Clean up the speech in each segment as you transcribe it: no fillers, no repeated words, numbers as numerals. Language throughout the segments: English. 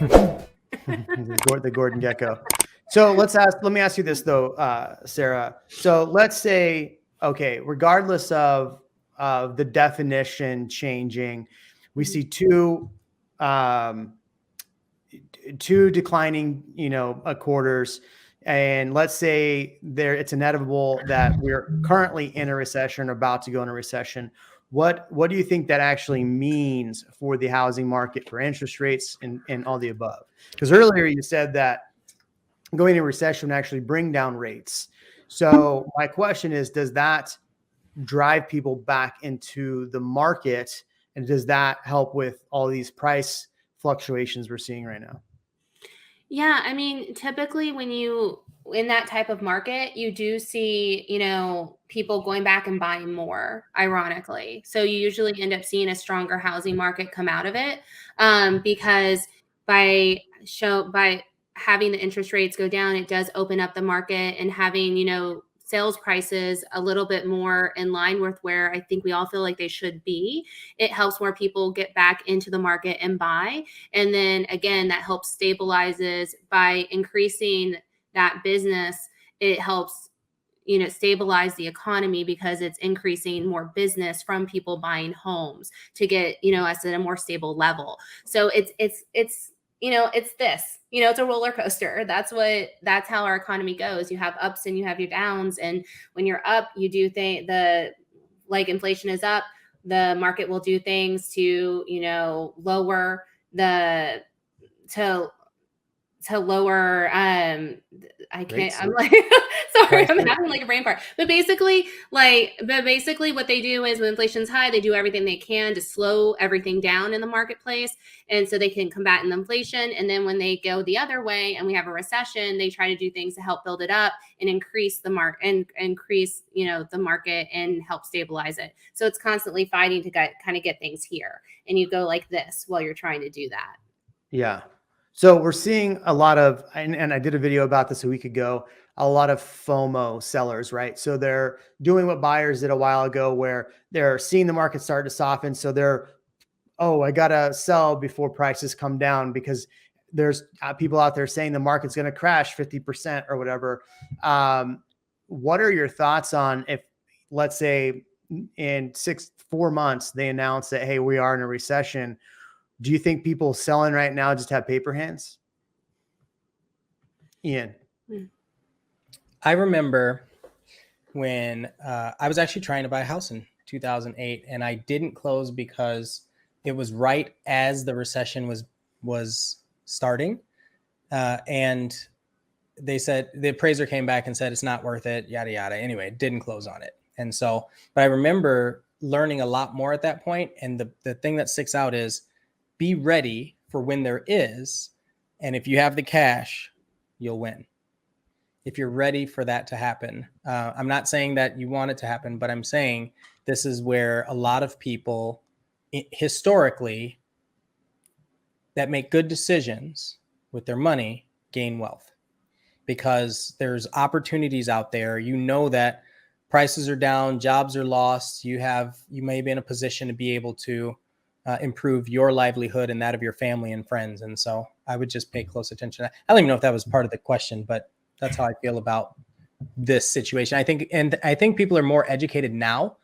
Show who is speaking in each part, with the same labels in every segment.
Speaker 1: The Gordon Gecko. So let me ask you this though, Sarah. So let's say, okay, regardless of the definition changing, we see um, two declining, quarters. And let's say it's inevitable that we're currently in a recession, or about to go in a recession. What do you think that actually means for the housing market, for interest rates, and all the above? Because earlier you said that going into recession would actually bring down rates. So my question is, does that drive people back into the market? And does that help with all these price fluctuations we're seeing right now?
Speaker 2: Yeah, I mean, typically when you in that type of market, you do see, people going back and buying more, ironically. So you usually end up seeing a stronger housing market come out of it, because by having the interest rates go down, it does open up the market, and having, sales prices a little bit more in line with where I think we all feel like they should be. It helps more people get back into the market and buy. And then again, that helps stabilizes by increasing that business. It helps, stabilize the economy, because it's increasing more business from people buying homes to get, us at a more stable level. So it's this, it's a roller coaster. That's how our economy goes. You have ups and you have your downs. And when you're up, you do think like inflation is up, the market will do things to, lower the, to lower, I can't,
Speaker 1: Rates.
Speaker 2: I'm like, sorry, I'm having like a brain fart. But basically what they do is when inflation's high, they do everything they can to slow everything down in the marketplace. And so they can combat the inflation. And then when they go the other way and we have a recession, they try to do things to help build it up and increase the increase, the market and help stabilize it. So it's constantly fighting to kind of get things here. And you go like this while you're trying to do that.
Speaker 1: Yeah. So we're seeing a lot of, and I did a video about this a week ago, a lot of FOMO sellers, right? So they're doing what buyers did a while ago, where they're seeing the market start to soften. So oh, I got to sell before prices come down, because there's people out there saying the market's going to crash 50% or whatever. What are your thoughts on, if, let's say in 4 months, they announce that, hey, we are in a recession? Do you think people selling right now just have paper hands? Ian.
Speaker 3: I remember when I was actually trying to buy a house in 2008, and I didn't close because it was right as the recession was starting. And they said, the appraiser came back and said, it's not worth it, yada, yada. Anyway, didn't close on it. And so, but I remember learning a lot more at that point. And the thing that sticks out is, be ready for when there is. And if you have the cash, you'll win. If you're ready for that to happen. I'm not saying that you want it to happen, but I'm saying this is where a lot of people historically that make good decisions with their money gain wealth, because there's opportunities out there. You know that prices are down, jobs are lost. You may be in a position to be able to improve your livelihood and that of your family and friends. And so I would just pay close attention. I don't even know if that was part of the question, but that's how I feel about this situation. I think people are more educated now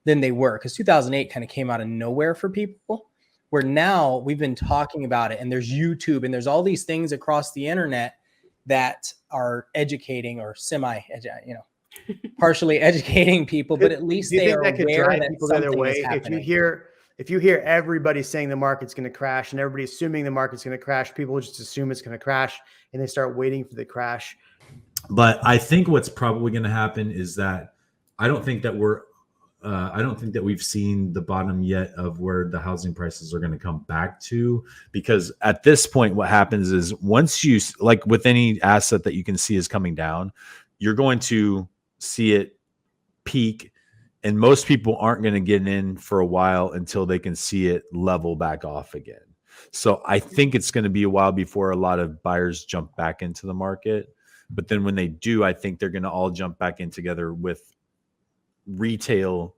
Speaker 3: than they were, because 2008 kind of came out of nowhere for people, where now we've been talking about it, and there's YouTube and there's all these things across the internet that are educating, or partially educating people, but at least they are aware that something is happening.
Speaker 1: If you hear everybody saying the market's going to crash, and everybody assuming the market's going to crash, people just assume it's going to crash, and they start waiting for the crash.
Speaker 4: But I think what's probably going to happen is that I don't think that we've seen the bottom yet of where the housing prices are going to come back to, because at this point, what happens is, once you, like with any asset that you can see is coming down, you're going to see it peak. And most people aren't going to get in for a while until they can see it level back off again. So I think it's going to be a while before a lot of buyers jump back into the market. But then when they do, I think they're going to all jump back in together with retail,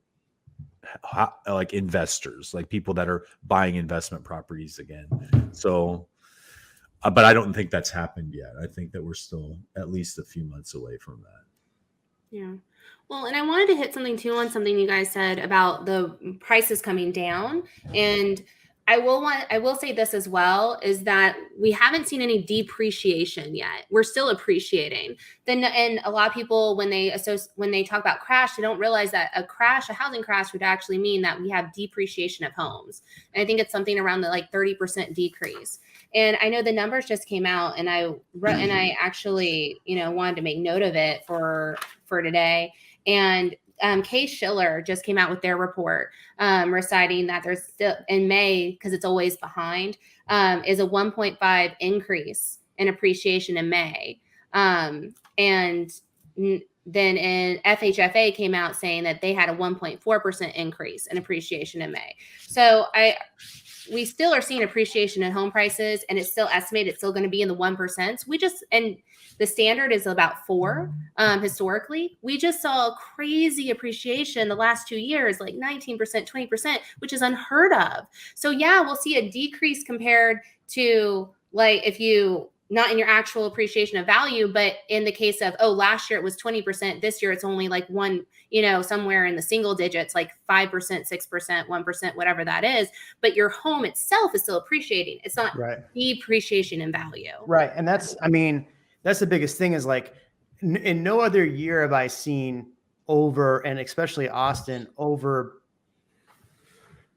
Speaker 4: like investors, like people that are buying investment properties again. So But I don't think that's happened yet. I think that we're still at least a few months away from that.
Speaker 2: Yeah. Well, and I wanted to hit something too on something you guys said about the prices coming down. And I will say this as well, is that we haven't seen any depreciation yet. We're still appreciating. Then, and a lot of people, when they talk about crash, they don't realize that a housing crash would actually mean that we have depreciation of homes. And I think it's something around the like 30% decrease. And I know the numbers just came out, and I actually, wanted to make note of it for today. And Case Shiller just came out with their report, reciting that there's still in May, because it's always behind, is a 1.5 increase in appreciation in May. And then in FHFA came out saying that they had a 1.4% increase in appreciation in May. So we still are seeing appreciation in home prices, and it's still estimated it's still going to be in the 1%. And the standard is about 4 historically. We just saw crazy appreciation the last 2 years, like 19%, 20%, which is unheard of. So yeah, we'll see a decrease compared to like if you not in your actual appreciation of value, but in the case of, last year it was 20%, this year it's only like somewhere in the single digits, like 5%, 6%, 1%, whatever that is. But your home itself is still appreciating. It's not depreciation in value.
Speaker 1: Right. And that's the biggest thing is like in no other year have I seen and especially Austin, over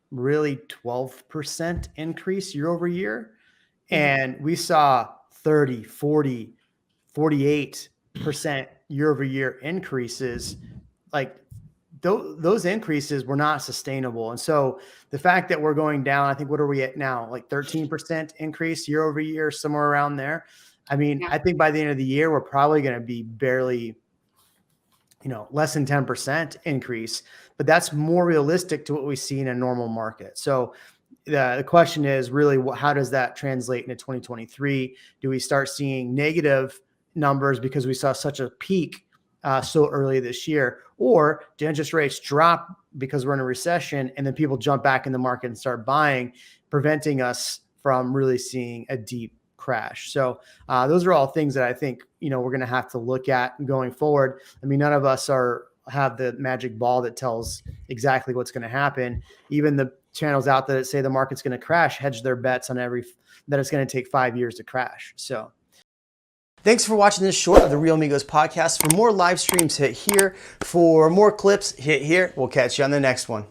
Speaker 1: really 12% increase year over year. And we saw 30, 40, 48% year over year increases. Like those increases were not sustainable. And so the fact that we're going down, I think, what are we at now? Like 13% increase year over year, somewhere around there. I mean, I think by the end of the year, we're probably going to be barely, less than 10% increase, but that's more realistic to what we see in a normal market. So the question is really, how does that translate into 2023? Do we start seeing negative numbers because we saw such a peak so early this year, or do interest rates drop because we're in a recession and then people jump back in the market and start buying, preventing us from really seeing a deep crash? So those are all things that I think, we're going to have to look at going forward. I mean, none of us have the magic ball that tells exactly what's going to happen. Even the channels out there that say the market's going to crash hedge their bets on that it's going to take 5 years to crash. So thanks for watching this short of the Real Migos podcast. For more live streams, hit here. For more clips, hit here. We'll catch you on the next one.